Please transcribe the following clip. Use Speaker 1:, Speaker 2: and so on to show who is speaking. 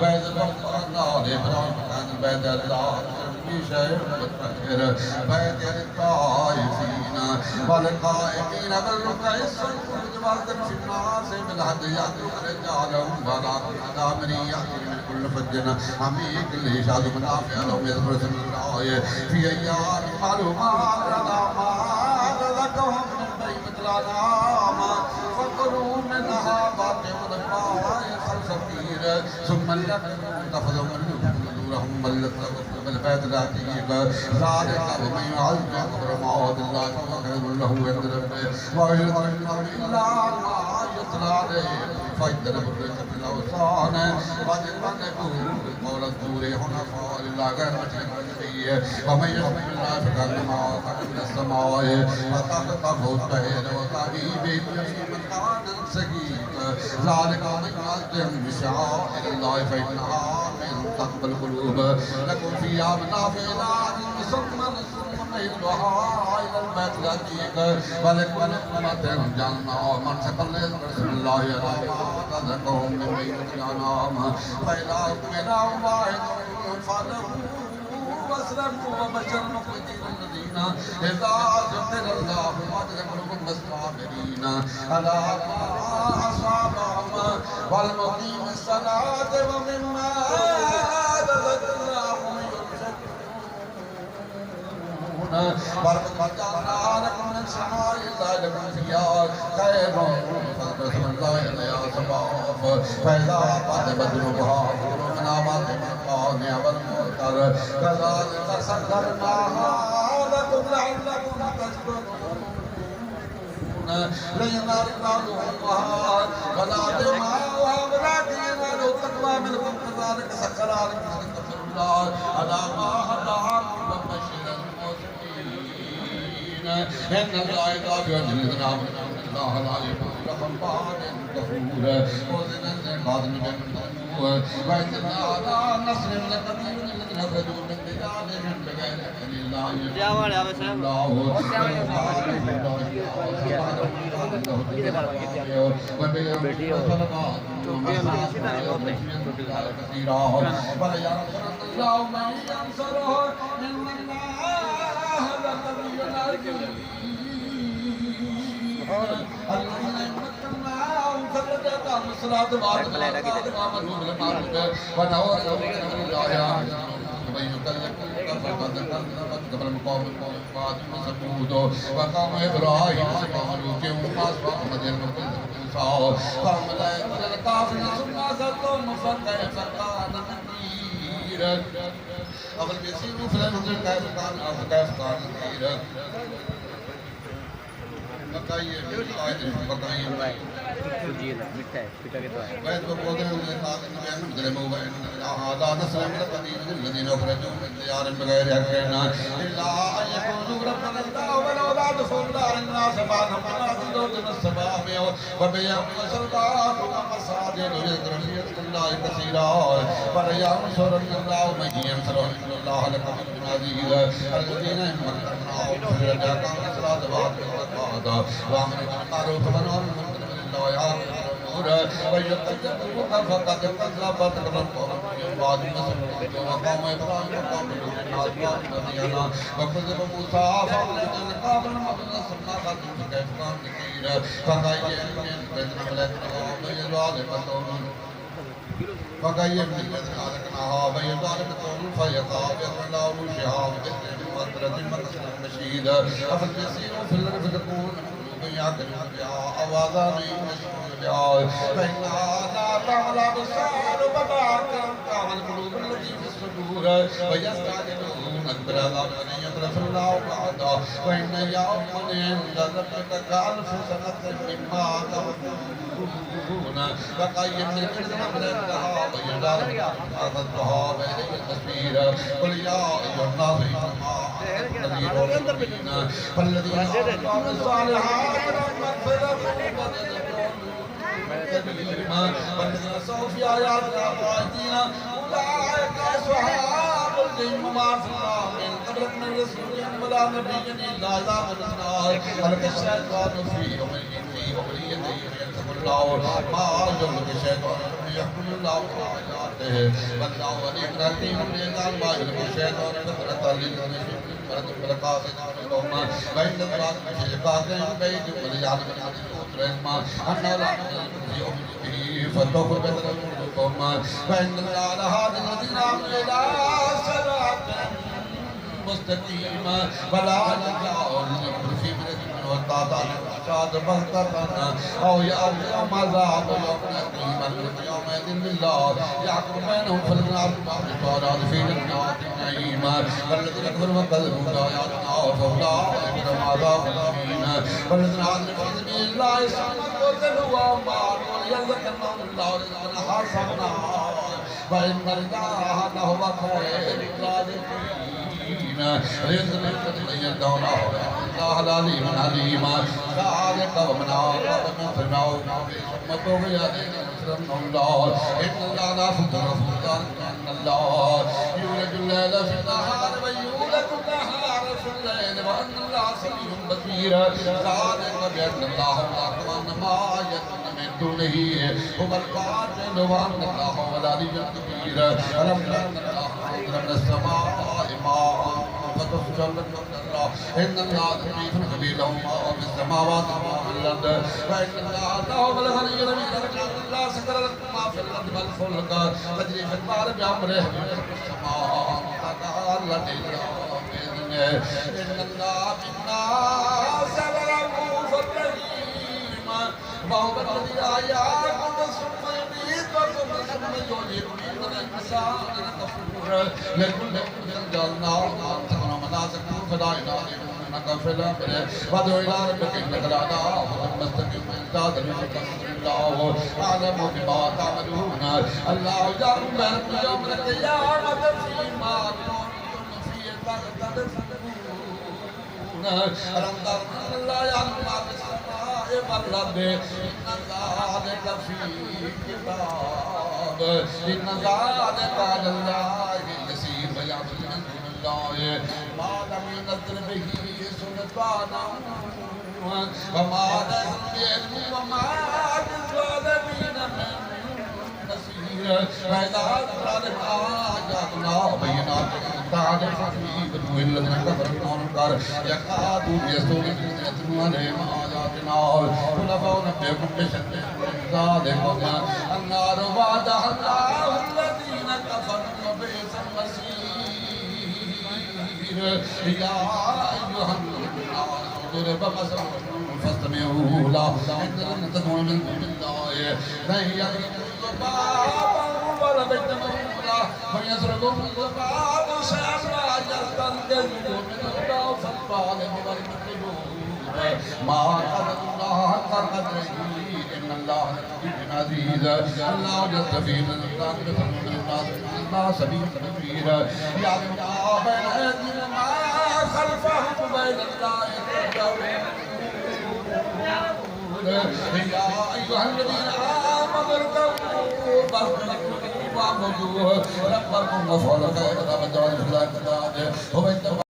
Speaker 1: وإذ بطلنا لإبراهيم كان بيت الله في شيء متطهر بيت للطائفين والقائمين بالركع السجود والذكر في الناس بالهدي يأتون رجالهم ولا آمن يأتي من كل فج عميق ليشهد منافع لهم يذكر اسم الله في أيام معلومات على ما رزقهم من بهيمة الأنعام فكلوا منها باطل الغاية خلصفير ثم ليتخذوا من نورهم بالبيت العتيق ذلك ومن يعظم حرمات الله فهو خير له عند ربه ويذكر إلا ما يتلى عليه فاجتنبوا الرجس بالأوثان واجتنبوا قول الزور حنفاء لله غير مشرك به ومن يشرك بالله فكأنما خلق من السماء فتخطفه الطير وتهوي به مكانا سقيما ذلك ومن يعظم بشعائر الله فإنها من تقوى القلوب لكم فيها منافع إلى أجل مسمى محلها إلى البيت العتيق ولكم أمة جعلناها منسكا ليذكروا اسم الله على ما رزقهم من بهيمة الأنعام فإلهكم إله واحد فادعوه واسلموا وبشر المخلصين الذين إذا ذكر الله وجلت قلوبهم الصابرين على ما أصابهم والمقيم الصلاة ومما رزقناهم ينفقون بركة جعلنا لكم من شعائر الله لكم فيها خير فاذكروا اسم الله عليها صواف فإذا وجبت جنوبها كلوا من أعمال القانع والمنكر كذلك سخرناها لكم لعلكم تشكرون لن ينال الله ولا دماؤها ولكن ينالوا التقوى منكم كذلك سخرها لكم لتكبروا الله على ما هداكم وبشر المسلمين إن الله يدافع عن الذين آمنوا الله لا يكون بعد كفور وزن القادم وإننا على نصر لقدير الذين خرجوا من ديارهم بغير أذن الله الله من ينصره إن الله لقوي عزيز الذين يمكنهم فلدتهم الصلاة بعد وآمنوا بالمعروف ونهوا عن المنكر ومن يكلم فقد كذبت قبل القوم فاطمة ثمود وقوم إبراهيم وقوم لوط وأصحاب مدين وكل موسى قوم لا يكون الكافرين ثم أخذتهم فكيف كان نكير أفلم يسيروا في الأرض كيف كان نكير बताइए बताइए
Speaker 2: मिठा है पिटा के तो है
Speaker 1: वैसे तो बोलते हैं जिले में हुआ आधा नस्ल में कदीम الذين أخرجوا من ديارهم بغير حق إلا أن يقولوا ربنا الله ولولا دخول الله الناس بعدهم فنازلوا من السماء وبيوم السلطان ومساجد يذكر اسم الله كثيرا فلينصرن الله من ينصره إن الله لقوي عزيز الذين يمكنهم في الرجاء الصلاة وآتوا وأمروا بالمعروف ونهوا عن المنكر لله ويعلمون ويكذبوك فقد كذبت قبل القوم من بعد وقوم إبراهيم وقوم لوط وأصحاب مدين وكذب موسى فأخرجنا القوم المضلين ثم أخذهم كيف كان نكير فغير من بين ملكنا وبين ظالمتهم فغير من بين ملكنا وبين ظالمتهم فيطابق الله شهاب مقدرة مقصد مشيد أفلم يسيروا في الأرض فتكون يعقلون بها أو آذان يسمعون بها فإنها لا تعمى الأبصار ولكن تعمى القلوب التي في الصدور ويستعجلونك بالعذاب أن يخلف الله وعده وإن يوما عند ربك كألف سنة مما تعدون فقيم للفتنة من الذهاب ويجعل أخذتها بإليه المسير قل يا أيها الناس إنما فالذين آمنوا الصالحات مغفرة والذين سعوا في آياتنا معاذين أولئك أصحاب الجنة وما أرسلنا من قبلك من رسول ولا نبي إلا إذا قلنا هلك الشيطان في يوم وولي يديه ينصر الله ما يضل الشيطان يحكم الله آياته والله ولي الذين يجعل ما يلقي الشيطان فترة للذين بركات اليوم بين الله شركات بين وليعلم العلم أن لا يؤمن به فتوفوا بدركم فإن الله لهادي الذين آمنوا إلى صراط مستقيم ولا تجعل في وتعطى الرشاد بغتة أو يوم عذاب يوم يقيم يومئذ لله يحكم بينهم فالنار بطارات في جنات النعيم والذين كفروا وكذبوا بآياتنا فأولئك لهم عذاب مهين والذين آمنوا في سبيل الله ثم قتلوا وماتوا ليذكرهم الله رزقا حسنا وإن الله لهو خير الرازقين رزقا يدعونه الله العليم العليم ذلك ومن عاقب من فرعون ثم طغي عليهم الله إن الله لا فضل إن الله يولج الليل في النهار ويولج النهار في الليل وأن الله سميع بصير ذلك بأن الله أكبر ما يدعون من دونه هو الباطل وأن الله هو العلي الكبير ألم تر أن الله أنزل من السماء ماء فتفجر الله إن الله لطيف خبير له ما في السماوات وما في الأرض وإن الله هو الغني الحميد الله سخر لكم ما في الأرض والفلك تجري في البحر بأمره السماء تتعالى بإذنه إن الله بالناس لرؤوف رحيم وهو الذي أحياكم ثم يميتكم ثم يحييكم إن الإنسان لكفور لكل جعلنا مناسككم فدعنا لمنك في الآخرة وادعوا إلى ربك إنك لا مستقيم إمداد الله أعلم بما تعملون الله يجعل بينكم يوم القيامة فيما كنتم فيه تختلفون ألم تر أن الله يعلم ما في السماء والأرض إن ذلك في كتاب إن ذلك على الله يسير ويعبد من دون الله ما لم ينزل به سلطانا وما لهم بعلم وما للظالمين من نصير فإذا أنزل آياتنا بينات تعرف في وجوه الذين كفروا المنكر يكادون يسطون يتلون عليهم آياتنا قل فأنبئكم بشر ذلك النار وعدها الله الذين كفروا وبئس المصير يا أيها الناس ضرب مثل فاستمعوا له إن لم تدعوا من دون الله لن يخلقوا ذبابا ولا يجتمعون فيزرعون الذباب شيئا يستنقذوا من الضعف الظالم والمظلوم ما قدر الله حق قدره إن الله عزيز الله يستفي من الناس بفضل الناس الله سميع بصير يعلم ما بين أيديهم ما خلفهم بين الله يا أيها الذين آمنوا اركعوا واعبدوا ربكم وفعلوا خيرا وجعلوا في الأرض